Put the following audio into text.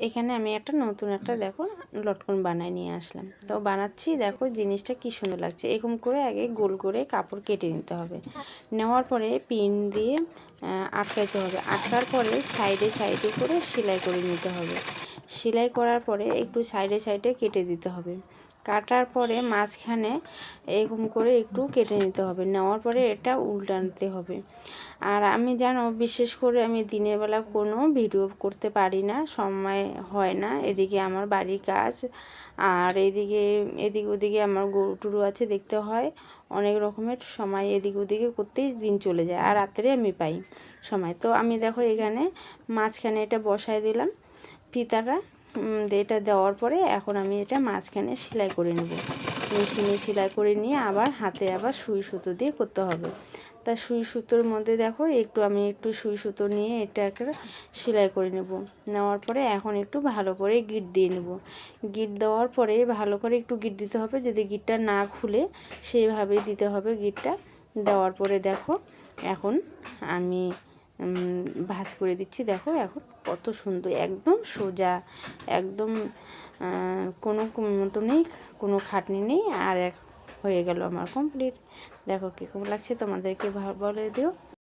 এখানে আমি একটা নতুন একটা দেখো লটকন বানায় নিয়ে আসলাম। তো বানাচ্ছি, দেখো জিনিসটা কি সুন্দর লাগছে। এরকম করে আগে গোল করে কাপড় কেটে নিতে হবে। নেওয়ার পরে পিন দিয়ে আটকাইতে হবে। আটকার পরে সাইডে সাইডে করে সেলাই করে নিতে হবে। সেলাই করার পরে একটু সাইডে সাইডে কেটে দিতে হবে। কাটার পরে মাঝখানে এরকম করে একটু কেটে নিতে হবে। নেওয়ার পরে এটা উল্টাতে হবে। আর আমি জানো, বিশেষ করে আমি দিনের বেলা কোনো ভিডিও করতে পারি না, সময় হয় না। এদিকে আমার বাড়ির কাজ, আর এদিকে ওদিকে আমার গরু টরু আছে, দেখতে হয়। অনেক রকমের সময় এদিক ওদিকে করতেই দিন চলে যায়, আর রাত্রে আমি পাই সময়। তো আমি দেখো এখানে মাঝখানে এটা বসায় দিলাম ফিতাটা। এটা দেওয়ার পরে এখন আমি এটা মাঝখানে সেলাই করে নেব। মেশিনে সেলাই করে নিয়ে আবার হাতে আবার সুই সুতো দিয়ে করতে হবে। তা সুই সুতোর মধ্যে দেখো আমি একটু সুই সুতো নিয়ে এটা একটা সেলাই করে নেব। নেওয়ার পরে এখন একটু ভালো করে গিট দিয়ে নেব। গিট দেওয়ার পরে ভালো করে একটু গিট দিতে হবে, যদি গিটটা না খুলে সেইভাবেই দিতে হবে গিটটা। দেওয়ার পরে দেখো এখন আমি ভাঁজ করে দিচ্ছি। দেখো এখন কত সুন্দর, একদম সোজা, একদম কোনো মতো নেই, কোনো খাটনি নেই। আর হয়ে গেল আমার কমপ্লিট। দেখো কীরকম লাগছে, তোমাদেরকে বলে দিও।